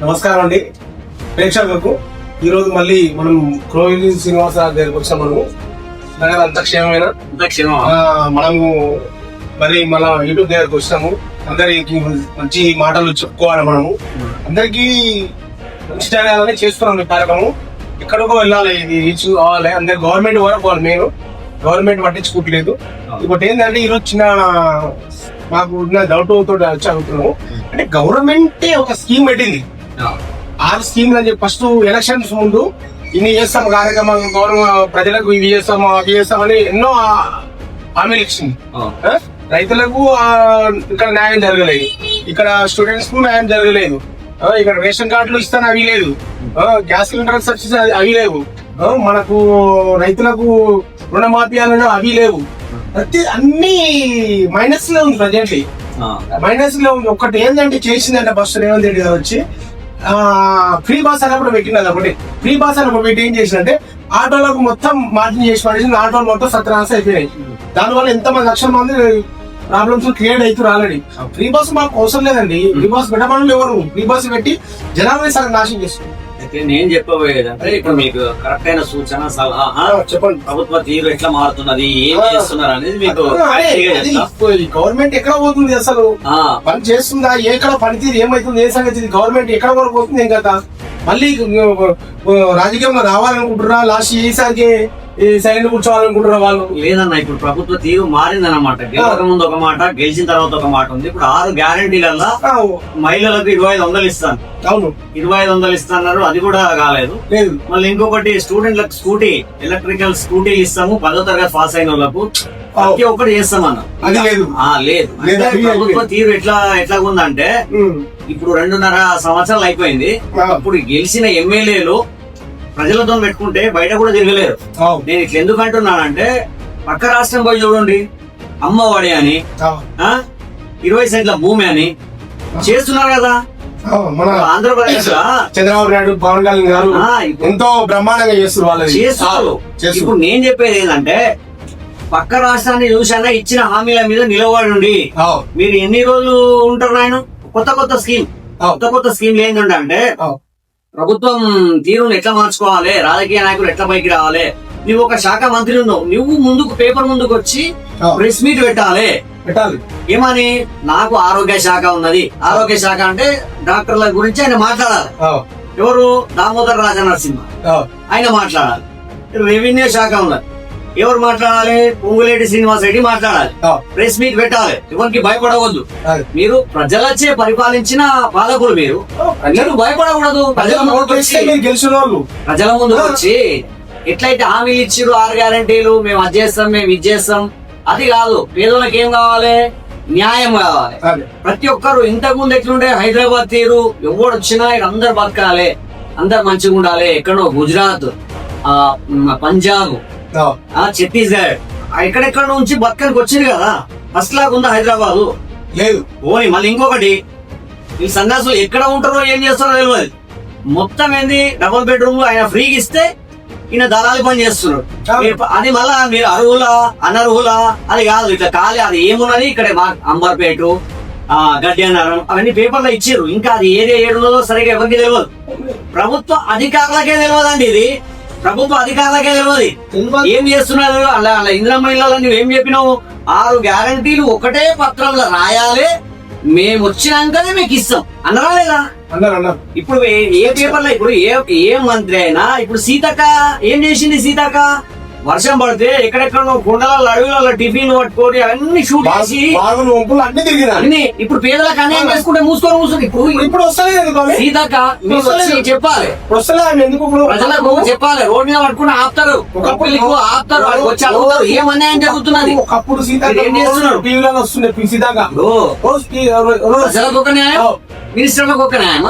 నమస్కారం అండి ప్రేక్షకులకు. ఈరోజు మళ్ళీ మనం క్రోయిలి శ్రీనివాసరావు దగ్గరికి వచ్చాం. మనము అంత క్షేమమైన మనము మళ్ళీ మన యూట్యూబ్ దగ్గరకు వచ్చినాము. అందరికి మంచి మాటలు చెప్పుకోవాలి. మనము అందరికి మంచి జరగాలని చేస్తున్నాం ఈ కార్యక్రమం. ఎక్కడికో వెళ్ళాలి, ఇది రీచ్ కావాలి. అందరు గవర్నమెంట్ వరకు పోవాలి. మెయిన్ గవర్నమెంట్ పట్టించుకోవట్లేదు. ఇంకోటి ఏంటంటే ఈరోజు చిన్న మాకు ఉన్న డౌట్ తోటి వచ్చి అడుగుతున్నాము. అంటే గవర్నమెంట్ ఒక స్కీమ్ పెట్టింది. ఆ స్కీమ్ అని చెప్పి ఫస్ట్ ఎలక్షన్స్ ముందు ఇన్ని చేస్తాం కార్యక్రమాలు, ప్రజలకు ఇవి చేస్తాం అవి చేస్తామని ఎన్నో హామీలు ఇచ్చింది. రైతులకు ఇక్కడ న్యాయం జరగలేదు, ఇక్కడ స్టూడెంట్స్ కు న్యాయం జరగలేదు, ఇక్కడ రేషన్ కార్డులు ఇస్తాను అవి లేదు, గ్యాస్ సిలిండర్ సబ్సిడీ అవి లేవు, మనకు రైతులకు రుణమాఫీ అవి లేవు. ప్రతి అన్ని మైనస్ లో ఉంది. ప్రజెంట్లీ మైనస్ లో ఉంది. ఒకటి ఏంటంటే చేసిందంటే ఫస్ట్ రేవంత్ రెడ్డి గారు వచ్చి ఫ్రీ బాస్ అన్నప్పుడు పెట్టినది. ఒకటి ఫ్రీ బాస్ అన్నప్పుడు పెట్టి ఏం చేసిందంటే ఆటోలకు మొత్తం మార్జిన్ చేసి పడేసి ఆటోలు మొత్తం సత్యనాశ అయిపోయినాయి. దానివల్ల ఎంతమంది లక్షల మంది ప్రాబ్లమ్స్ క్రియేట్ అవుతారు ఆల్రెడీ. ఫ్రీ బాస్ మాకు అవసరం లేదండి. ఫ్రీ బాస్ పెట్టమని ఎవరు ఫ్రీ బాస్ పెట్టి జనాభా సగం నాశనం చేస్తారు. అయితే నేను చెప్పబోయేదంటే ఇప్పుడు మీకు కరెక్ట్ అయిన సూచన సలహా చెప్పండి. ప్రభుత్వ తీరు ఎట్లా మారుతున్నది, ఏం చేస్తున్నారు అనేది మీకు గవర్నమెంట్ ఎక్కడ పోతుంది, అసలు పని చేస్తుందా, ఎక్కడ పనితీరు ఏమైతుంది, ఏ సంగతి గవర్నమెంట్ ఎక్కడ వరకు పోతుంది, ఏం కదా మళ్ళీ రాజకీయంలో రావాలనుకుంటున్నా లాస్ట్ ఈసారికి సైలెంట్ కూర్చోవాలనుకుంటున్నా వాళ్ళు. లేదన్న ఇప్పుడు ప్రభుత్వ తీరు మారిందన్నమాట. గెలవక ముందు ఒక మాట, గెలిచిన తర్వాత ఒక మాట ఉంది. ఇప్పుడు 6 గ్యారంటీలల్లా మహిళలకు 2500 ఇస్తాను. అవును, 2500 ఇస్తున్నారు. అది కూడా కాలేదు. మళ్ళీ ఇంకొకటి స్టూడెంట్లకు స్కూటీ, ఎలక్ట్రికల్ స్కూటీ ఇస్తాము 10వ తరగతి పాస్ అయిన వాళ్ళకు. ప్రతి ఒక్కటి చేస్తామన్నా. అది లేదు. లేదు ప్రభుత్వ తీరు ఎట్లా ఉందంటే ఇప్పుడు 2.5 సంవత్సరాలు అయిపోయింది. ఇప్పుడు గెలిచిన ఎమ్మెల్యేలు ప్రజలతో పెట్టుకుంటే బయట కూడా తిరగలేరు. నేను ఇట్లా ఎందుకు అంటున్నానంటే పక్క రాష్ట్రం పోయి చూడండి, అమ్మఒడి అని 20 సెంట్ల భూమి అని చేస్తున్నారు కదా. మన ఆంధ్రప్రదేశ్ లో చంద్రబాబు నాయుడు, పవన్ కళ్యాణ్ గారు ఎంతో బ్రహ్మాండంగా చేస్తున్నారు. ఇప్పుడు నేను చెప్పేది ఏంటంటే పక్క రాష్ట్రాన్ని చూసానా ఇచ్చిన హామీల మీద నిలబడి మీరు ఎన్ని రోజులు ఉంటారు. ఆయన కొత్త స్కీమ్ ఏంటంటే ప్రభుత్వం తీరును ఎట్లా మార్చుకోవాలి, రాజకీయ నాయకులు ఎట్లా పైకి రావాలి. నువ్వు ఒక శాఖ మంత్రి ఉన్నావు, నువ్వు ముందుకు పేపర్ ముందుకు వచ్చి ప్రెస్ మీట్ పెట్టాలి. ఏమని, నాకు ఆరోగ్య శాఖ ఉన్నది. ఆరోగ్య శాఖ అంటే డాక్టర్ల గురించి ఆయన మాట్లాడాలి. ఎవరు, దామోదర్ రాజనరసింహ ఆయన మాట్లాడాలి. రెవెన్యూ శాఖ ఉన్నది, ఎవరు మాట్లాడాలి, పొంగులేటి శ్రీనివాస్ రెడ్డి మాట్లాడాలి. ప్రెస్ మీట్ పెట్టాలి. ఎవరికి భయపడవద్దు. మీరు ప్రజలచే పరిపాలించిన పాలకులు, మీరు భయపడకూడదు. ప్రజల ముందు వచ్చి ఎట్లయితే హామీలు ఇచ్చిరు 6 గ్యారంటీలు, మేము అది చేస్తాం, మేము ఇది చేస్తాం, అది కాదు. పేదోళ్ళకి ఏం కావాలి, న్యాయం కావాలి. ప్రతి ఒక్కరు ఇంతకు ముందు ఎట్లుండే హైదరాబాద్ తీరు, ఎవరు వచ్చినా అందరు బతకాలి, అందరు మంచిగా ఉండాలి. ఎక్కడో గుజరాత్, పంజాబ్, ఛత్తీస్గఢ్ ఎక్కడెక్కడ నుంచి బతకనికి వచ్చింది కదా. ఫస్ట్ లాగా ఉందా హైదరాబాద్? లేదు. ఓని మళ్ళీ ఇంకొకటి, ఈ సన్యాసులు ఎక్కడ ఉంటారో ఏం చేస్తారో తెలియదు. మొత్తం ఏంది, డబుల్ బెడ్రూమ్ ఆయన ఫ్రీగా ఇస్తే ఈయన దళాలి పని చేస్తున్నారు. అది మళ్ళా మీరు అర్హులా అనర్హులా అది కాదు, ఇట్లా ఖాళీ అది ఏమున్నది ఇక్కడ అంబర్పేట, గడ్డి అన్నారం అవన్నీ పేపర్లో ఇచ్చారు. ఇంకా అది ఏడున్నదో సరిగా ఎవరికి తెలియదు. ప్రభుత్వ అధికారులకే తెలియదండి. ఇది ప్రభుత్వ అధికారులకే తెలియదు ఏం చేస్తున్నారు. అలా ఇందిరమ్మ ఇళ్ళలో నువ్వేం చెప్పినావు, 6 గ్యారంటీలు ఒకటే పత్రంలో రాయాలి, మేము వచ్చినాకనే మీకు ఇస్తాం అన్నారా లేదా? ఇప్పుడు ఏ పేపర్లో, ఇప్పుడు ఏ మంత్రి అయినా, ఇప్పుడు సీతక్క ఏం చేసింది? సీతక్క వర్షం పడితే ఎక్కడెక్కడ కొండల అడవులలో టిఫిన్ పట్టుకొని అన్ని షూట్ చేసి అన్ని ఇప్పుడు పేదలకు అన్యాయం చేసుకుంటే మూసుకొని ఇప్పుడు సీతక్క చెప్పాలి, ప్రజలకు చెప్పాలి. రోడ్ మీద పట్టుకుని ఆపుతారు, ఆపుతారు, ఏం అన్యాయం జరుగుతున్నది. ఒకప్పుడు ఏం చేస్తున్నారు, ప్రజలకు ఒక న్యాయం, మినిస్టర్లకు ఒక న్యాయం.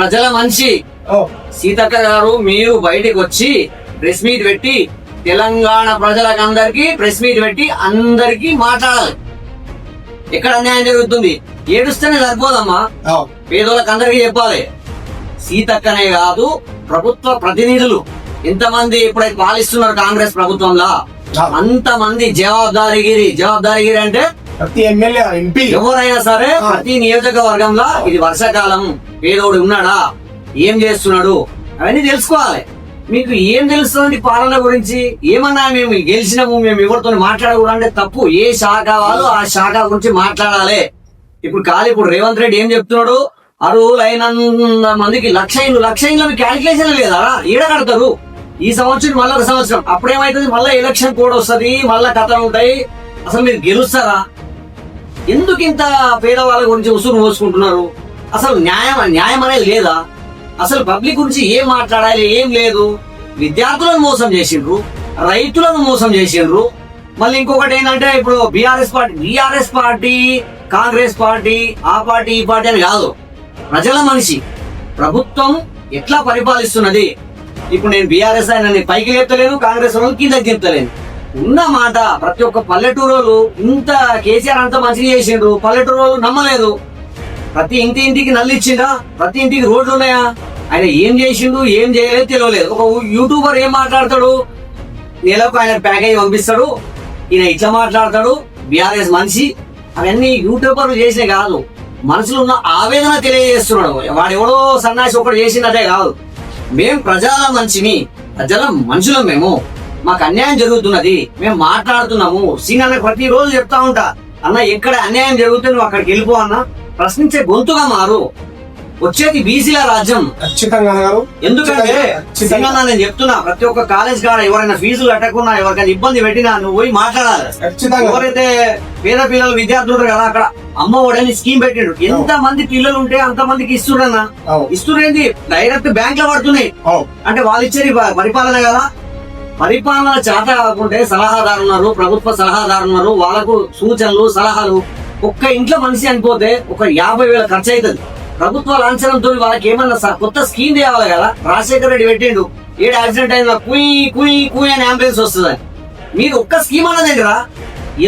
ప్రజల మనిషి సీతక్క గారు, మీరు బయటకు వచ్చి ప్రెస్ మీట్ పెట్టి తెలంగాణ ప్రజలకు అందరికి ప్రెస్ మీట్ పెట్టి అందరికి మాట్లాడాలి. ఎక్కడ అన్యాయం జరుగుతుంది, ఏడుస్తేనే సరిపోదమ్మా. పేదోళ్ళకి అందరికి చెప్పాలి. సీతక్కనే కాదు, ప్రభుత్వ ప్రతినిధులు ఎంతమంది ఇప్పుడైతే పాలిస్తున్నారు కాంగ్రెస్ ప్రభుత్వంలో అంతమంది జవాబుదారీగిరి అంటే ప్రతి ఎమ్మెల్యే ఎంపీ ఎవరైనా సరే ప్రతి నియోజకవర్గంలో ఇది వర్షాకాలం, పేదోడు ఉన్నాడా, ఏం చేస్తున్నాడు అవన్నీ తెలుసుకోవాలి. మీకు ఏం తెలుస్తుంది పాలన గురించి? ఏమన్నా మేము గెలిచినాము, మేము ఎవరితో మాట్లాడకూడదు అంటే తప్పు. ఏ శాఖ వాళ్ళు ఆ శాఖ గురించి మాట్లాడాలి. ఇప్పుడు రేవంత్ రెడ్డి ఏం చెప్తున్నాడు, అర్హులైనంత మందికి లక్ష ఇండ్లు క్యాలిక్యులేషన్ లేదా? ఈడ కడతారు. ఈ సంవత్సరం మళ్ళీ ఒక సంవత్సరం, అప్పుడేమైతుంది మళ్ళీ ఎలక్షన్ కోడ్ వస్తుంది, మళ్ళా కథలు ఉంటాయి. అసలు మీరు గెలుస్తారా? ఎందుకు ఇంత పేదవాళ్ళ గురించి ఉసురు పోసుకుంటున్నారు? అసలు న్యాయం అనేది లేదా? అసలు పబ్లిక్ గురించి ఏం మాట్లాడాలి? ఏం లేదు. విద్యార్థులను మోసం చేసిండ్రు, రైతులను మోసం చేసిండ్రు. మళ్ళీ ఇంకొకటి ఏంటంటే ఇప్పుడు బీఆర్ఎస్ పార్టీ, కాంగ్రెస్ పార్టీ, ఆ పార్టీ ఈ పార్టీ అని కాదు, ప్రజల మనిషి. ప్రభుత్వం ఎట్లా పరిపాలిస్తున్నది? ఇప్పుడు నేను బీఆర్ఎస్ ఆయన పైకి లేపుతలేను, కాంగ్రెస్ వాళ్ళు కిందకి చెప్తలేను. ఉన్న మాట ప్రతి ఒక్క పల్లెటూరు ఇంత కేసీఆర్ అంత మంచిగా చేసిండ్రు, పల్లెటూరు నమ్మలేదు. ప్రతి ఇంటికి నల్లు ఇచ్చిండా? ప్రతి ఇంటికి రోడ్లు ఉన్నాయా? ఆయన ఏం చేసిండు, ఏం చేయలేదు తెలియలేదు. ఒక యూట్యూబర్ ఏం మాట్లాడతాడు, నెలకు ఆయన ప్యాకేజ్ పంపిస్తాడు, ఈయన ఇట్లా మాట్లాడతాడు, బీఆర్ఎస్ మనిషి. అవన్నీ యూట్యూబర్లు చేసినే కాదు, మనసులో ఉన్న ఆవేదన తెలియజేస్తున్నాడు. వాడు ఎవడో సన్నాసి ఒకటి చేసినదే కాదు. మేం ప్రజల మనుషులం, మేము మాకు అన్యాయం జరుగుతున్నది, మేము మాట్లాడుతున్నాము. సీన్ అన్న ప్రతిరోజు చెప్తా ఉంటా, అన్న ఎక్కడ అన్యాయం జరుగుతుంది నువ్వు అక్కడికి వెళ్ళిపో అన్న. ప్రశ్నించే గొంతుగా మారు. వచ్చేది బీసీల రాజ్యం ఖచ్చితంగా. ఎందుకంటే నేను చెప్తున్నా, ప్రతి ఒక్క కాలేజ్ కాడ ఎవరైనా ఫీజులు కట్టకున్నా, ఎవరికైనా ఇబ్బంది పెట్టినా నువ్వు పోయి మాట్లాడాలి. ఎవరైతే పేద పిల్లలు విద్యార్థులు ఉంటారు కదా, అక్కడ అమ్మ ఒడని స్కీమ్ పెట్టిండు. ఎంత మంది పిల్లలు ఉంటే అంత మందికి ఇస్తున్నా ఇస్తున్నది డైరెక్ట్ బ్యాంక్ లో పడుతున్నాయి. అంటే వాళ్ళు ఇచ్చేది పరిపాలన కదా. పరిపాలన చేత కాకుంటే సలహాదారు ఉన్నారు, ప్రభుత్వ సలహాదారు ఉన్నారు, వాళ్ళకు సూచనలు సలహాలు. ఒక్క ఇంట్లో మనిషి అనిపోతే ఒక 50,000 ఖర్చు అవుతుంది. ప్రభుత్వ లాంఛనంతో వాళ్ళకి ఏమన్నా కొత్త స్కీమ్ తేవాలి కదా. రాజశేఖర రెడ్డి పెట్టిండు, ఏడు యాక్సిడెంట్ అయినా కుయ్ అని అంబులెన్స్ వస్తుంది. మీరు ఒక్క స్కీమ్ అన్నదేంటిరా?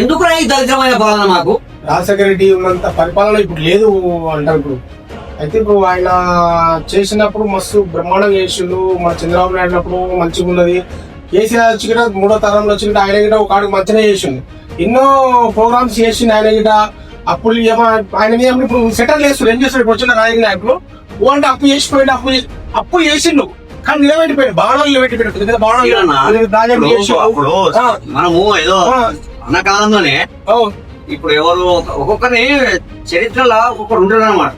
ఎందుకు ఈ దరిద్రమైన పాలన మాకు? రాజశేఖర రెడ్డి ఉన్నంత పరిపాలన ఇప్పుడు లేదు అంటారు. ఇప్పుడు అయితే ఇప్పుడు ఆయన చేసినప్పుడు మస్తు బ్రహ్మాండంగా చేసిండు. మన చంద్రబాబు నాయుడు అప్పుడు మంచిగా ఉన్నది. కేసీఆర్ వచ్చి కూడా 3వ తరంలో వచ్చి ఆయన గిట ఒక ఆడికి మంచిగా చేసిండు. ఎన్నో ప్రోగ్రామ్స్ చేసిండు ఆయన గిట. అప్పుడు ఆయన మీద ఇప్పుడు సెటిల్ చేస్తారు. ఏం చేస్తారు? ఇప్పుడు వచ్చిన రాజకీయ నాయకులు అంటే అప్పు చేసిపోయిండు, అప్పు చేసిండు కానీ నిలబెట్టిపోయాడు. బాణాలు నిలబెట్టిపోయాడు. మనము ఏదో అన్న కాలంలోనే ఇప్పుడు ఎవరు ఒక్కొక్కరిని చరిత్రలో ఒక్కొక్కరు ఉంటారు అన్నమాట.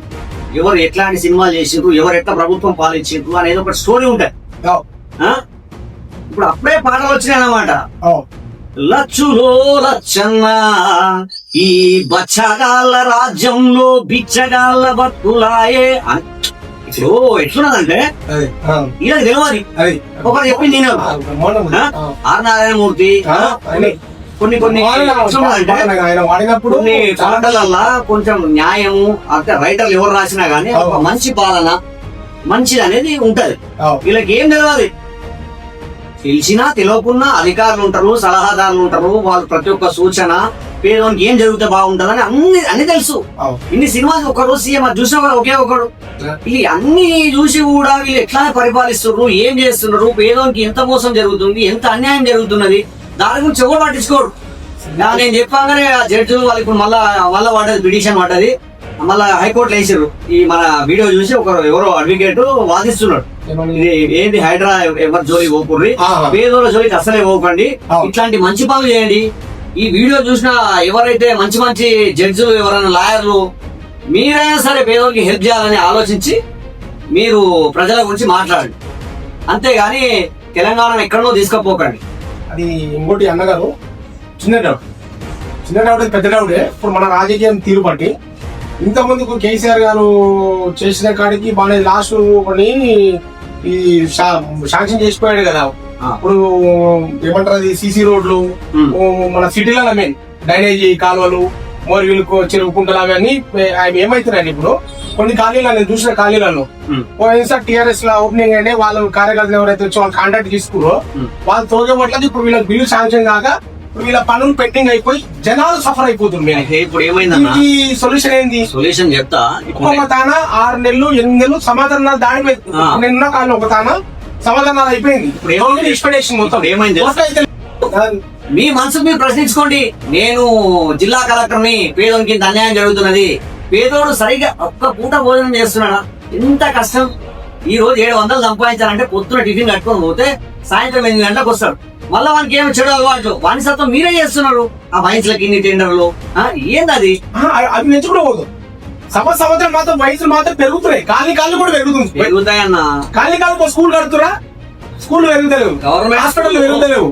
ఎవరు ఎట్లాంటి సినిమాలు చేసిండ్రు, ఎవరు ఎట్లా ప్రభుత్వం పాలించిండ్రు అనేది ఒక స్టోరీ ఉంటాయి. ఇప్పుడు అప్పుడే పాటలు వచ్చినాయి అన్నమాట. లచ్చులో లచ్చన్న ఈ బచ్చగాళ్ళ రాజ్యంలో బిచ్చగాళ్ళ బతులాయే. ఇప్పుడు ఎట్లున్నదంటే ఇలా తెలియదు. ఒకరు చెప్పింది నేను ఆర్ నారాయణమూర్తి కొన్ని పాటలల్లా కొంచెం న్యాయము అంటే రైటర్లు ఎవరు రాసినా గానీ ఒక మంచి పాలన మంచిది అనేది ఉంటది. వీళ్ళకి ఏం తెలియదు. తెలిసినా తెలియకున్నా అధికారులు ఉంటారు, సలహాదారులు ఉంటారు. వాళ్ళు ప్రతి ఒక్క సూచన పేదోనికి ఏం జరిగితే బాగుంటదని అన్ని తెలుసు. ఇన్ని సినిమాలు ఒకరు సీఎం చూసినా కూడా ఒకే ఒకడు. వీళ్ళు అన్ని చూసి కూడా వీళ్ళు ఎట్లా పరిపాలిస్తున్నారు, ఏం చేస్తున్నారు, పేదోనికి ఎంత మోసం జరుగుతుంది, ఎంత అన్యాయం జరుగుతున్నది, దాని గురించి ఎవరు పట్టించుకోరు. నేను చెప్పాగానే ఆ జడ్జిలు వాళ్ళు ఇప్పుడు మళ్ళా పడ్డది, పిటిషన్ పడ్డది, మళ్ళా హైకోర్టులో వేసారు. ఈ మన వీడియో చూసి ఎవరో అడ్వకేట్ వాదిస్తున్నాడు, ఇది ఏంటి హైడ్రా ఎవరు జోలి పోకుర్రి, పేదోళ్ళ జోలికి అసలే పోకండి, ఇట్లాంటి మంచి పనులు చేయండి. ఈ వీడియో చూసిన ఎవరైతే మంచి జడ్జిలు, ఎవరైనా లాయర్లు, మీరైనా సరే పేదోళ్ళకి హెల్ప్ చేయాలని ఆలోచించి మీరు ప్రజల గురించి మాట్లాడండి. అంతేగాని తెలంగాణ ఎక్కడో తీసుకుపోకండి. అది ఇంకోటి అన్నగారు చిన్న డౌట్ పెద్ద డౌటే. ఇప్పుడు మన రాజకీయం తీరు బట్టి ఇంతకుముందుకు కేసీఆర్ గారు చేసిన కాడికి బాగా లాస్ట్ కొన్ని ఈ శాంక్షన్ చేసిపోయాడు కదా. ఇప్పుడు ఏమంటారు, అది సీసీ రోడ్లు మన సిటీలలో మెయిన్ డ్రైనేజీ కాలువలు, మోరీలు, చెరువు కుంటలు అవన్నీ ఏమైతున్నాయండి. ఇప్పుడు కొన్ని ఖాళీలు నేను చూసిన ఖాళీలలో సార్ టీఆర్ఎస్ లో ఓపెనింగ్ అంటే వాళ్ళు కార్యకర్తలు ఎవరైతే వచ్చి వాళ్ళు కాంట్రాక్ట్ తీసుకురో వాళ్ళు తోగబట్లేదు. ఇప్పుడు వీళ్ళకి బిల్లు శాంక్షన్ కాక వీళ్ళ పనులు పెండింగ్ అయిపోయి జనాలు సఫర్ అయిపోతున్నారు. ఇప్పుడు ఏమైందన్నా సొల్యూషన్ ఏంది? సొల్యూషన్ చెప్తా. ఒక తాన 6 నెలలు 8 నెలలు సమాధానాలు దాడిపోయింది. నిన్న కాలం ఒక తాన సమాధానాలు అయిపోయింది. ఇప్పుడు ఎక్స్పెక్టేషన్ మొత్తం ఏమైంది? మీ మనసుకు మీరు ప్రశ్నించుకోండి. నేను జిల్లా కలెక్టర్ని, పేదోనికి ఇంత అన్యాయం జరుగుతున్నది, పేదోడు సరిగా ఒక్క పూట భోజనం చేస్తున్నాడా? ఎంత కష్టం. ఈ రోజు 700 సంపాదించాలంటే పొద్దున టిఫిన్ కట్టుకొని పోతే సాయంత్రం 8 గంటలకు వస్తాడు. మళ్ళీ వానికి ఏమో చెడు అలవాట్లు, వాని సత్వం మీరే చేస్తున్నారు. ఆ వయసులకి ఇన్ని టెండర్లు ఏంది అది? అవి పెంచుకోవద్దు. సంవత్సరం మాత్రం వయసులు మాత్రం పెరుగుతున్నాయి, కాళ్ళు కూడా పెరుగుతాయన్నా. కాళ్ళు స్కూల్ కడుతురా, స్కూల్ పెరుగుతలేవు, గవర్నమెంట్ హాస్పిటల్ పెరుగుతలేవు,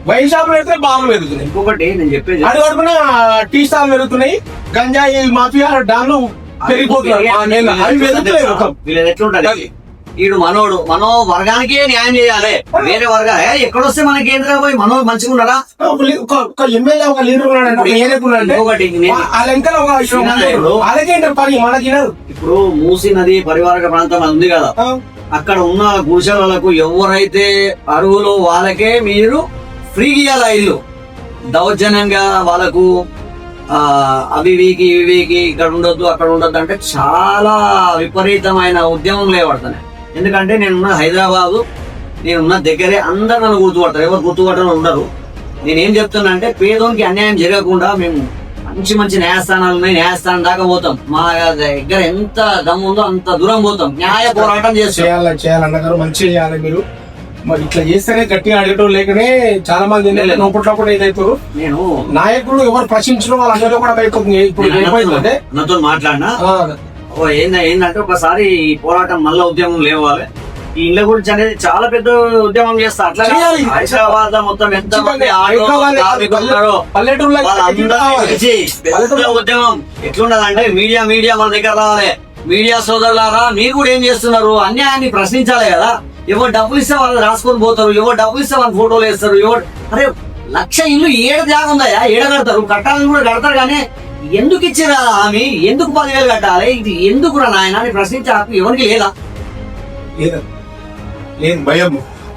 వైన్ షాపులు పెడితే బాగులు పెరుగుతున్నాయి. ఇంకొకటి నేను చెప్పేది, అది కడుపున టీ స్టాల్ పెరుగుతున్నాయి, గంజాయి మాఫియా డాన్లు పెరిగిపోతున్నాయి. అవి పెరుగుతలేవు. వీళ్ళది ఎట్లుంటది? ఈడు మనో వర్గానికే న్యాయం చేయాలి. వేరే వర్గా ఎక్కడొస్తే మన కేంద్రం పోయి మనో మంచిగా ఉన్నారా? ఒక ఎమ్మెల్యే, ఒక లీడర్ ఉన్నాడంటే ఇప్పుడు మూసీ నది పరివారక ప్రాంతం ఉంది కదా, అక్కడ ఉన్న గుడిసెలకు ఎవరైతే అర్హులు వాళ్ళకే మీరు ఫ్రీగా ఇవ్వాలా ఇల్లు. దౌర్జన్యంగా వాళ్ళకు అవి వీకి ఇక్కడ ఉండొద్దు అక్కడ ఉండొద్దు అంటే చాలా విపరీతమైన ఉద్యమం లేవడుతున్నాయి. ఎందుకంటే నేనున్న హైదరాబాదు, నేనున్న దగ్గరే, అందరు నన్ను గుర్తుపడతారు. ఎవరు గుర్తుపట్టడం ఉండరు. నేనేం చెప్తున్నా అంటే పేదోనికి అన్యాయం జరగకుండా మేము మంచి న్యాయస్థానాలు ఉన్నాయి, న్యాయస్థానం దాకా పోతాం. మా దగ్గర ఎంత దమ్ము ఉందో అంత దూరం పోతాం, న్యాయ పోరాటం చేయాలన్నారు. మంచిగా చేయాలి మీరు. మరి ఇట్లా చేస్తేనే గట్టిగా అడగటం లేకనే చాలా మంది నోపట్లో ఏదైతారు. నేను నాయకులు ఎవరు ప్రశ్నించడం వాళ్ళందరూ కూడా అయిపోతుంది. ఇప్పుడు నాతో మాట్లాడినా ఏంటంటే ఒకసారి ఈ పోరాటం మళ్ళా ఉద్యమం లేవాలి. ఈ ఇళ్ళ గురించి అనేది చాలా పెద్ద ఉద్యమం చేస్తా. అట్లా హైదరాబాద్ మొత్తం ఎంత మంది ఉద్యమం ఎట్లుండదంటే మీడియా మన దగ్గర రావాలి. మీడియా సోదరులారా, మీరు కూడా ఏం చేస్తున్నారు? అన్యాయాన్ని ప్రశ్నించాలి కదా. ఎవరు డబ్బులు ఇస్తే వాళ్ళు రాసుకొని పోతారు, ఎవరు డబ్బులు ఇస్తే వాళ్ళు ఫోటోలు వేస్తారు. అరే 1,00,000 ఇల్లు ఏడ జాగ ఉందా? ఏడ కడతారు? కట్టాలని కూడా కడతారు. కానీ ఎందుకు ఇచ్చిరా హామీ? ఎందుకు 10,000 కట్టాలి? ఇది ఎందుకు రా నాయన అని ప్రశ్నించే హక్కు ఎవరికి లేదా? లేదు భయం.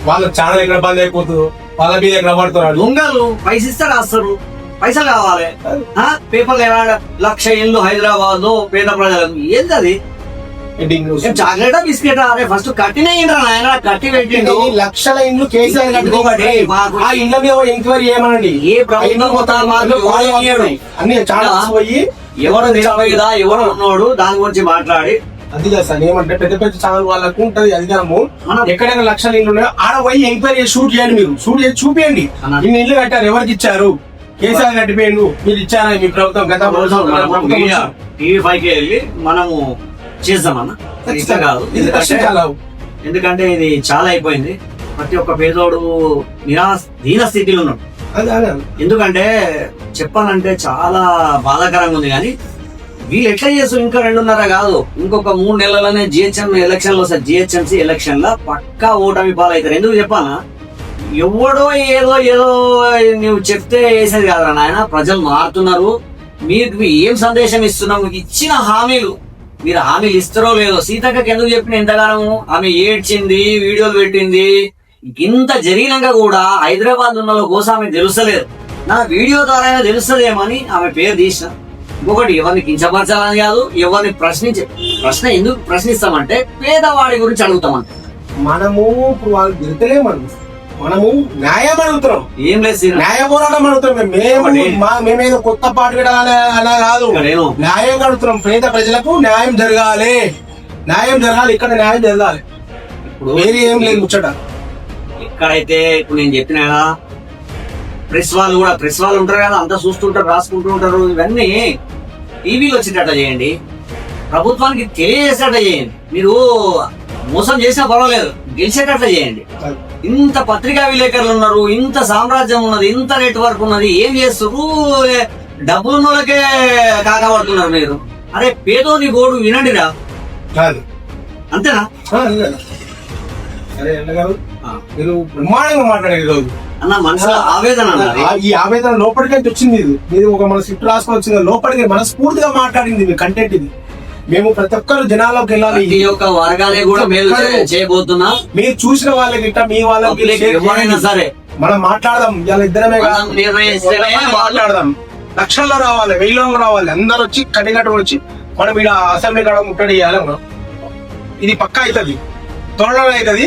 వాళ్ళ ఛానల్ ఎక్కడ బంద్ అయిపోతుందో, వాళ్ళ మీద ఎక్కడ పడుతున్నారు. దొంగలు పైసలు ఇస్తే రాస్తారు, పైసలు కావాలి. పేపర్లు 1,00,000 ఇల్లు హైదరాబాద్ లో పేద ప్రజలకు. ఏంది అది? చాక్లెటా బిస్కెటా? అరే ఫస్ట్ కట్టిన ఆయన కట్టి పెట్టిండు. 1,00,000 ఇండ్లు కేసీఆర్ కట్టుకోబట్టి ఆ ఇండ్ల మీద ఎంక్వైరీ చేయమనండి. ఏ ప్రభుత్వం అన్ని చాలా పోయి ఎవరు నిలబడిదా ఎవరు ఉన్నాడు దాని గురించి మాట్లాడి అది కాదు సార్. ఏమంటే పెద్ద ఛానల్ వాళ్ళకు ఉంటది అధికారము. ఎక్కడైనా 1,00,000 ఇల్లు ఉన్నాయో ఆడ పోయి ఎంక్వైరీ చేసి షూట్ చేయండి. మీరు షూట్ చేసి చూపియండి, ఇన్ని ఇల్లు కట్టారు, ఎవరికి ఇచ్చారు, కేసీఆర్ కట్టిపోయిండు, మీరు ఇచ్చారా మీ ప్రభుత్వం? గత TV5 కి వెళ్ళి మనము చేద్దామన్నా. కాదు, ఎందుకంటే ఇది చాలా అయిపోయింది. ప్రతి ఒక్క పేదోడు దీన స్థితిలో ఉన్నాడు. ఎందుకంటే చెప్పాలంటే చాలా బాధాకరంగా ఉంది. కానీ వీళ్ళు ఎట్లా చేస్తారు? ఇంకా 2.5 కాదు, ఇంకొక 3 నెలలనే GHM ఎలక్షన్లు వస్తాయి. GHMC ఎలక్షన్ లో పక్కా ఓటమి పాలవుతారు. ఎందుకు చెప్పానా? ఎవడో ఏదో నువ్వు చెప్తే వేసేది కాదురా నాయన. ప్రజలు మారుతున్నారు. మీకు ఏం సందేశం ఇస్తున్నావు? మీకు ఇచ్చిన హామీలు మీరు హామీలు ఇస్తారో లేదో. సీతక్కకి ఎందుకు చెప్పిన ఎంతగానము? ఆమె ఏడ్చింది, వీడియోలు పెట్టింది. ఇంత జరిగినాక కూడా హైదరాబాద్ ఉన్న కోసం ఆమె తెలుస్తలేదు. నా వీడియో ద్వారా తెలుస్తుందేమో అని ఆమె పేరు తీసిన. ఇంకొకటి, ఎవరిని కించపరచాలని కాదు, ఎవరిని ప్రశ్న ఎందుకు ప్రశ్నిస్తామంటే పేదవాడి గురించి అడుగుతామంటే. మనము ఇప్పుడు వాళ్ళు తిరుగుతలే, మనము న్యాయం అడుగుతున్నాం. ఏం లేదు, న్యాయ పోరాటం అడుగుతున్నాం. మేమేదో కొత్త పాటు అలా కాదు, న్యాయం అడుగుతున్నాం. పేద ప్రజలకు న్యాయం జరగాలి, ఇక్కడ న్యాయం జరగాలి. ఇప్పుడు వేరే ఏం లేదు ముచ్చట. ఇక్కడైతే ఇప్పుడు నేను చెప్పిన కదా, ప్రెస్ వాళ్ళు ఉంటారు కదా, అంతా చూస్తుంటారు, రాసుకుంటూ ఉంటారు. ఇవన్నీ టీవీలో వచ్చేటట్టు చేయండి, ప్రభుత్వానికి తెలియజేసేటట్టు చేయండి. మీరు మోసం చేసినా పర్వాలేదు, గెలిచేటట్టు చేయండి. ఇంత పత్రికా విలేకరులు ఉన్నారు, ఇంత సామ్రాజ్యం ఉన్నది, ఇంత నెట్వర్క్ ఉన్నది, ఏం చేస్తారు? డబ్బులున్న వాళ్ళకే కాకపడుతున్నారు మీరు. అరే పేదోని గోడు వినండిరా. అంతేనా? మీరు బ్రహ్మాండంగా మాట్లాడేది రోజు అన్న, మనసులో ఆవేదన. ఈ ఆవేదన లోపలికి వచ్చింది. మీరు ఒక మన స్క్రిప్ట్ రాసుకొని వచ్చింది, లోపలికి మనస్ఫూర్తిగా మాట్లాడింది మీ కంటెంట్ ఇది. మేము ప్రతి ఒక్కరు జనాల్లోకి వెళ్ళాలి. ఈ యొక్క వర్గాలే కూడా మేలు చేయబోతున్నా. మీరు చూసిన వాళ్ళకి ఇట్లా మీ వాళ్ళకి ఎవరైనా సరే మనం మాట్లాడదాం. ఇలా ఇద్దరమే మాట్లాడదాం. లక్షల్లో రావాలి, 1000 రావాలి, అందరు వచ్చి కడిగట్టు వచ్చి మనం ఇక్కడ అసెంబ్లీ కాడ ముట్టడి చేయాలి. మనం ఇది పక్కా అవుతుంది, త్వరలో అవుతుంది.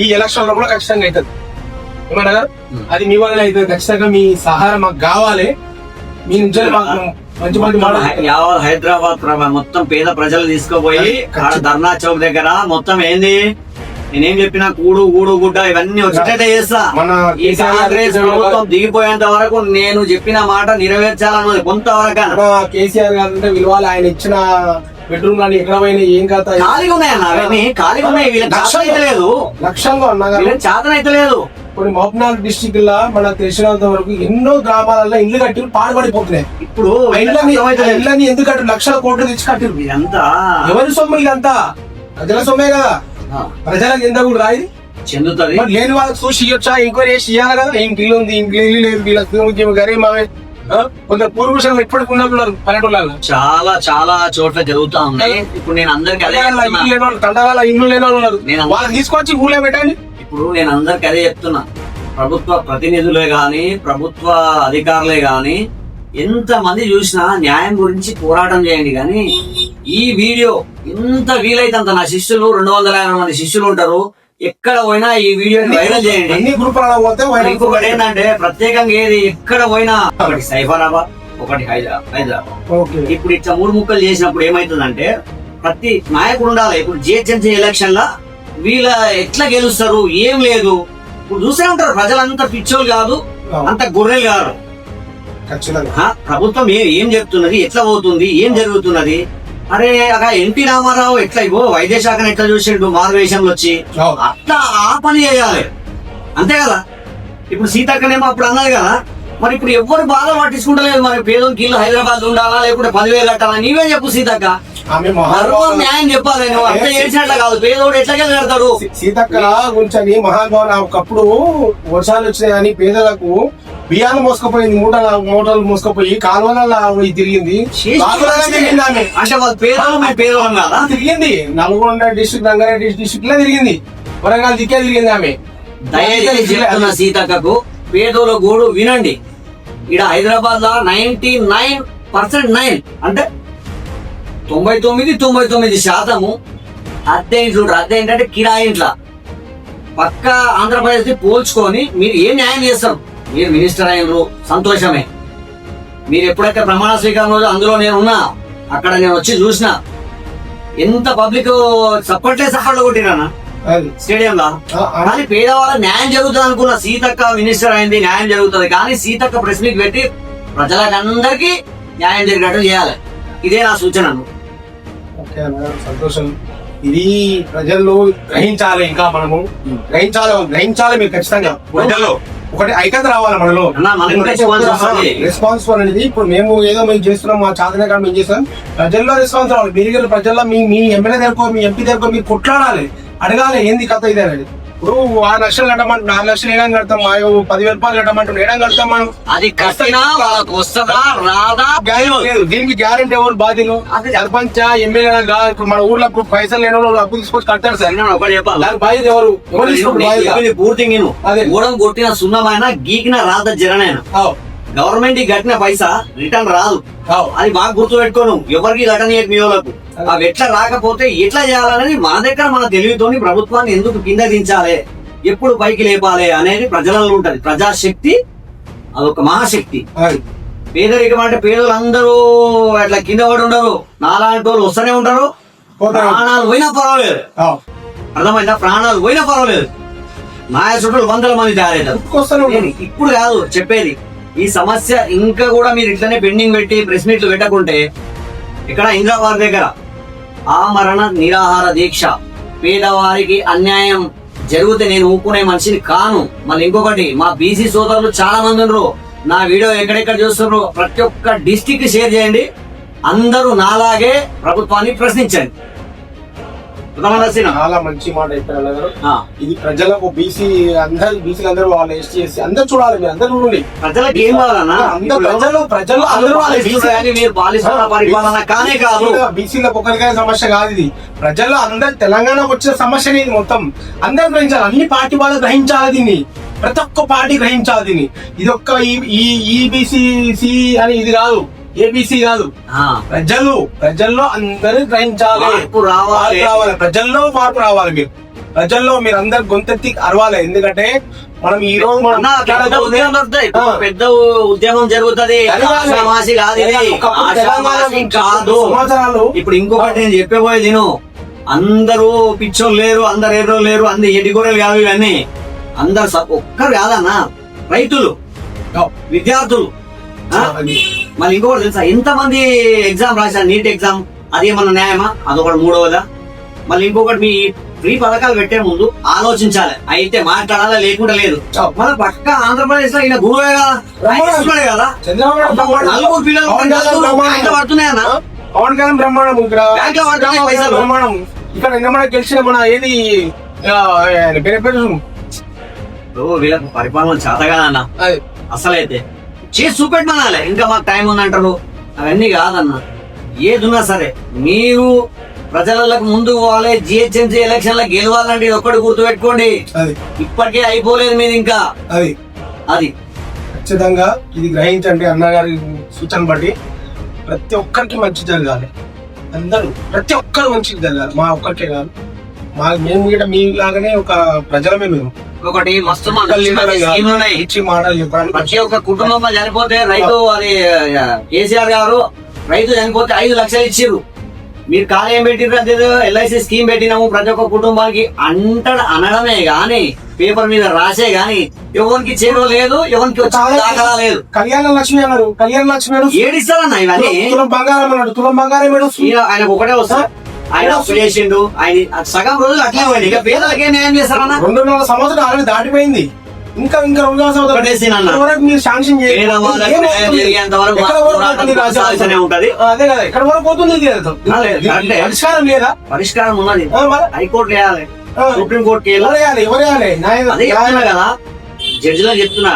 ఈ ఎలక్షన్ లో కూడా ఖచ్చితంగా అవుతుంది. ఏమన్నా అది మీ వల్ల అయితే ఖచ్చితంగా మీ సహాయం మాకు కావాలి. మీ నుంచి మాకు మంచి మంచి యావత్ హైదరాబాద్ మొత్తం పేద ప్రజలు తీసుకుపోయి ఆడ ధర్నా చౌక్ దగ్గర మొత్తం ఏంది నేనేం చెప్పినా కూడు గూడు గుడ్డ ఇవన్నీ వచ్చేటట్టే చేస్తా. ఈ కాంగ్రెస్ ప్రభుత్వం దిగిపోయేంత వరకు నేను చెప్పిన మాట నెరవేర్చాలన్నది కొంతవరకు. కేసీఆర్ గారు విలువలు ఆయన ఇచ్చిన బెడ్రూమ్ కానీ ఎక్కడ పోయినా ఏం కథ ఖాళీగా ఉన్నాయన్న అవన్నీ ఖాళీగా ఉన్నాయి. వీళ్ళకి చేతన అయితే లేదు, లక్ష్యంగా ఉన్నా వీళ్ళకి చేతన అయితే లేదు. ఇప్పుడు మహబూబ్నగర్ డిస్ట్రిక్ట్ లా మనకు తెలిసినంత వరకు ఎన్నో గ్రామాలలో ఇల్లు కట్టి పాడుపడిపోతున్నాయి. ఇప్పుడు ఇళ్ళని ఎందుకు కట్టు లక్షల కోట్లు తెచ్చి కట్టిరు. ఇదంతా ఎవరి సొమ్ము ఇదంతా ప్రజల సొమ్మే కదా. ప్రజలకు ఎంత కూడా రాయి చెందుతుంది. లేని వాళ్ళకి చూసి ఇవ్వచ్చా, ఎంక్వైరీ చేసి ఇవ్వాలి కదా. ఇంక ఇల్లు ఉంది, ఇంక ఇల్లు లేదు, వీళ్ళకి గరీబ్ కొందరు పూర్వపురుషులు ఇప్పటికి ఉన్నట్టున్నారు పల్లెటూళ్ళలో. చాలా చాలా చోట్ల జరుగుతా ఉన్నాయి. ఇప్పుడు నేను అందరికి అదే తండగాల ఇల్లు లేని వాళ్ళు ఉన్నారు, వాళ్ళని తీసుకొచ్చి ఊళ్ళో పెట్టండి. ఇప్పుడు నేను అందరికి అదే చెప్తున్నా, ప్రభుత్వ ప్రతినిధులే గాని ప్రభుత్వ అధికారులే గాని ఎంత మంది చూసినా న్యాయం గురించి పోరాటం చేయండి. కానీ ఈ వీడియో ఎంత వీలైతే అంత, నా శిష్యులు 250 మంది శిష్యులు ఉంటారు, ఎక్కడ పోయినా ఈ వీడియోని వైరల్ చేయండి. అన్ని గ్రూపులలో పోతే ఇంకొకటి ఏంటంటే ప్రత్యేకంగా ఏది ఎక్కడ పోయినా ఒకటి సైఫరాబాద్, ఒకటి హైదరాబాద్. ఇప్పుడు ఇట్లా 3 ముక్కలు చేసినప్పుడు ఏమైతుందంటే ప్రతి నాయకుడు ఉండాలి. ఇప్పుడు జిహెచ్ఎంసీ ఎలక్షన్ లా వీళ్ళ ఎట్లా గెలుస్తారు ఏం లేదు. ఇప్పుడు చూసే ఉంటారు ప్రజలంతా పిచ్చోలు కాదు, అంత గొర్రెలు కాదు. ప్రభుత్వం ఏం చెప్తున్నది, ఎట్లా పోతుంది, ఏం జరుగుతున్నది. అరే అక్కడ ఎన్టీ రామారావు ఎట్లా ఇగో వైద్య శాఖను ఎట్లా చూసిండు మారువేషంలో వచ్చి, అట్లా ఆ పని చేయాలి అంతే కదా. ఇప్పుడు సీతక్కనేమో అప్పుడు అన్నది కదా, మరి ఇప్పుడు ఎవరు బాధ పట్టించుకుంటలేదు. మరి పేదోకి ఇల్లు హైదరాబాద్ ఉండాలా లేకుంటే 10,000 కట్టాలా, నీవే చెప్పు సీతక్క. న్యాయం చెప్పాలి, నువ్వు అంత చేసినట్ల కాదు. పేదోడు ఎట్లా కడతాడు. సీతక్క గురించి మహానుభావులు ఒకప్పుడు వర్షాలు వచ్చినాయని పేదలకు బియ్యాలు మోసుకుపోయింది, మూటలు మోసుకుపోయి కాలువలలో తిరిగింది. అంటే వాళ్ళు పేదవాళ్ళు కదా తిరిగింది. నల్గొండ డిస్ట్రిక్ట్, రంగారెడ్డి డిస్ట్రిక్ట్ లో తిరిగింది, వరంగల్ దిక్కే తిరిగింది ఆమె. దయచేసి చెప్తున్న సీతక్కకు పేదోళ్ళ గోడు వినండి. ఇక్కడ హైదరాబాద్ లో 99% అంటే 99% అద్దె ఇంట్లో. అద్దె ఏంటంటే కిరాయి ఇంట్లో. పక్క ఆంధ్రప్రదేశ్ ని పోల్చుకొని మీరు ఏం న్యాయం చేస్తారు. మీరు మినిస్టర్ అయినరు సంతోషమే. మీరు ఎప్పుడైతే ప్రమాణ స్వీకారం రోజు అందులో నేను ఉన్నా, అక్కడ నేను వచ్చి చూసిన ఎంత పబ్లిక్ సప్పట్లు కొట్టినా స్టేడియం లో. కానీ పేదవాళ్ళ న్యాయం జరుగుతుంది అనుకున్న సీతక్క మినిస్టర్ అయింది, న్యాయం జరుగుతుంది. కానీ సీతక్క ప్రెస్ మీట్ పెట్టి ప్రజలకు అందరికీ న్యాయం జరిగినట్టు చేయాలి. ఇదే నా సూచన. సంతోషం. ఇది ప్రజల్లో గ్రహించాలి, ఇంకా మనము గ్రహించాలి మీరు ఖచ్చితంగా. ప్రజల్లో ఒకటి ఐక్యత రావాలి మనలో. రెస్పాన్సిబుల్ అనేది ఇప్పుడు మేము ఏదో మేము చేస్తున్నాం, మా చాదనే కాదు మేము చేస్తున్నాం. ప్రజల్లో రెస్పాన్స్ రావాలి. మీరు ప్రజల్లో మీ ఎమ్మెల్యే దగ్గర మీ ఎంపీ దగ్గర మీరు కొట్లాడాలి, అడగాలి ఏంది కథ ఇదే అనేది. ఇప్పుడు 6 లక్షలు కట్టమంటు 4 లక్షలు ఏడం కడతాం, 10,000 రూపాయలు కట్టమంటు ఏడం కడతాం మనం. అది కట్టినా వాళ్ళకి వస్తుందా రాదా లేదు. దీనికి గ్యారెంటీ ఎవరు బాధ్యులు? సర్పంచ్ ఎమ్మెల్యే కాదు. ఇప్పుడు మన ఊర్లో పైసలు లేని వాళ్ళు అప్పు తీసుకొచ్చి కడతారు సార్. దానికి బాధ్యత ఎవరు? పూర్తి గూడం కొట్టిన సున్నమైన గీకిన రాత జరనైనా గవర్నమెంట్ కట్టిన పైసా రిటర్న్ రాదు. అది బాగా గుర్తు పెట్టుకోను. ఎవరికి కట్టనీయకు మీ వాళ్ళకు. అవి ఎట్లా రాకపోతే ఎట్లా చేయాలనేది మన దగ్గర మన తెలివితోని ప్రభుత్వాన్ని ఎందుకు కింద దించాలి, ఎప్పుడు పైకి లేపాలి అనేది ప్రజలలో ఉంటది. ప్రజాశక్తి అదొక మహాశక్తి. పేదరికం అంటే పేదలు అందరూ అట్లా కింద పడి ఉండరు, నాలాంటి వాళ్ళు వస్తూనే ఉంటారు. ప్రాణాలు పోయినా పర్వాలేదు, అర్థమైందా? ప్రాణాలు పోయినా పర్వాలేదు. నాయ చుట్టూ 100 మంది తయారవుతారు. ఇప్పుడు కాదు చెప్పేది, ఈ సమస్య ఇంకా కూడా మీరు ఇట్లనే పెండింగ్ పెట్టి ప్రెస్ మీట్లు పెట్టకుంటే ఇక్కడ హైదరాబాద్ దగ్గర ఆమరణ నిరాహార దీక్ష, పేదవారికి అన్యాయం జరిగితే నేను ఊపుకునే మనిషిని కాను. మళ్ళీ ఇంకొకటి, మా బీసీ సోదరులు చాలా మంది ఉన్నారు. నా వీడియో ఎక్కడెక్కడ చూస్తున్నారు, ప్రతి ఒక్క డిస్టిక్ షేర్ చేయండి. అందరూ నాలాగే ప్రభుత్వాన్ని ప్రశ్నించండి. చాలా మంచి మాట చెప్పారు. ఇది ప్రజలకు బీసీ అందరూ బీసీలు అందరూ వాళ్ళు ఎస్టీ ఎస్సీ అందరూ చూడాలి. మీరు అందరూ చూడండి. ప్రజలకు ఏం కావాలన్నా ప్రజలు అందరూ పరిపాలన కానే కాదు. బీసీలకు ఒకరికైనా సమస్య కాదు ఇది. ప్రజలు అందరు తెలంగాణకు వచ్చిన సమస్యని ఇది మొత్తం అందరూ గ్రహించాలి. అన్ని పార్టీ వాళ్ళు గ్రహించాలి దీన్ని. ప్రతి ఒక్క పార్టీ గ్రహించాలి దీన్ని. ఇది ఒక్క ఈబీసీ అని ఇది కాదు, ఏబీసీ కాదు. ప్రజల్లో అందరూ గ్రహించాలి, రావాలి. ప్రజల్లో మార్పు రావాలి. మీరు ప్రజల్లో మీరు అందరు గొంతెత్తి అరవాలి. ఎందుకంటే మనం ఈ రోజు మనం అన్న, పెద్ద ఉద్యమం దొరుకుతాయి. పెద్ద ఉద్యమం జరుగుతుంది. జరగాలి. ఆషామాషి కాదు ఇది. ఒకప్పుడు ఆషామాషి కాదు. సంవత్సరాలు ఇప్పుడు ఇంకొకటి నేను చెప్పబోయే నేను అందరూ పిచ్చోళ్ళు లేరు, అందరు ఎర్రో లేరు, అందరు ఎడిగోరలు కాదు ఇవన్నీ. అందరు ఒక్కరు కాదన్నా, రైతులు, విద్యార్థులు. ఆ? మళ్ళీ ఇంకొకటి తెలుసా, ఎంతమంది ఎగ్జామ్ రాశారు నీట్ ఎగ్జామ్, అదేమన్నా న్యాయమా? అదొకటి మూడవదా. మళ్ళీ ఇంకొకటి, మీ ఫ్రీ పథకాలు పెట్టే ముందు ఆలోచించాలి. అయితే మాట్లాడాలా, లేకుండా లేదు. మన పక్క ఆంధ్రప్రదేశ్ లో ఈయన గురువే కదా, ఆయన ఇస్తున్నాడే కదా. చంద్రబాబు నాయుడు బ్రహ్మాండం. నలుగురు పిల్లలు ఆయన పడుతున్నాయన్నా. పవన్ కళ్యాణ్ బ్రహ్మాండం. ఇక్కడ బ్యాంక్ లో పడుతున్నాయి పైసలు. బ్రహ్మాండం. ఇక్కడ నిన్న మనకి గెలిచిన మన ఏది ఆయన పేరు వీళ్ళకి పరిపాలన చేత కాదన్న అది. అసలైతే చేసి చూపెట్టమనాలి. ఇంకా మాకు టైం ఉందంటారు, అవన్నీ కాదన్న. ఏదున్నా సరే మీరు ప్రజలకు ముందు పోవాలి. జిహెచ్ఎంసీ ఎలక్షన్ లో గెలవాలంటే ఇది ఒక్కటి గుర్తు పెట్టుకోండి. అది ఇప్పటికే అయిపోలేదు మీరు ఇంకా. అది అది ఖచ్చితంగా ఇది గ్రహించండి. అన్నగారి సూచన బట్టి ప్రతి ఒక్కరికి మంచి జరగాలి. అందరూ ప్రతి ఒక్కరు మంచి జరగాలి. మా ఒక్కరికే కాదు, మేము కూడా మీ లాగానే ఒక ప్రజలమే. మేము ఒకటి మస్తు స్కీమ్లు ఉన్నాయి. ఇచ్చి మాటలు చెప్పడానికి ప్రతి ఒక్క కుటుంబంలో చనిపోతే రైతు, అది కేసీఆర్ గారు రైతు చనిపోతే 5 లక్షలు ఇచ్చిర్రు. మీరు ఖాళీ ఏం పెట్టిర్రు? అదే ఎల్ఐసి స్కీమ్ పెట్టినాము ప్రతి ఒక్క కుటుంబానికి అనడమే గాని, పేపర్ మీద రాసే గాని ఎవరికి చేరో లేదు, ఎవరికి దాఖలా లేదు. కళ్యాణ లక్ష్మి అన్నారు. కళ్యాణ లక్ష్మి ఏడిస్తారన్న ఇవన్నీ. తులం బంగారం అన్నాడు. తులం బంగారం ఆయనకు ఒకటే వస్తా. ఆయన అప్పు చేసిండు, ఆయన సగం రోజులు అట్లే పోయింది. ఇక పేదలకే న్యాయం చేస్తారన్నా. 2.5 సంవత్సరాలు ఆల్రెడీ దాటిపోయింది. ఇంకా 2.5 సంవత్సరాలు వరకు మీరు శాంక్షన్ చేయాలి. ఉంటది. అదే కదా, ఎక్కడ వరకు పోతుంది ఇది? పరిష్కారం లేదా? పరిష్కారం ఉన్నది. హైకోర్టు వేయాలి, సుప్రీం కోర్టుకి ఎవరు వేయాలి? అదే చెప్తున్నా కదా, జడ్జిలకు చెప్తున్నా,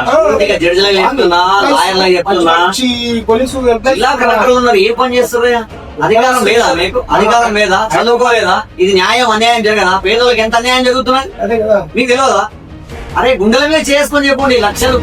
జడ్జిలకు చెప్తున్నా, లాయర్లకు చెప్తున్నా. పోలీసు జిల్లా కలెక్టర్లు ఉన్నారు, ఏ పని చేస్తారు? అధికారం లేదా మీకు? అధికారం లేదా? చదువుకోలేదా? ఇది న్యాయం అన్యాయం జరగదా? పేదలకు ఎంత అన్యాయం జరుగుతున్నది అదే కదా మీకు తెలియదా? అరే గుండెల మీద చేసుకొని చెప్పండి. లక్షలు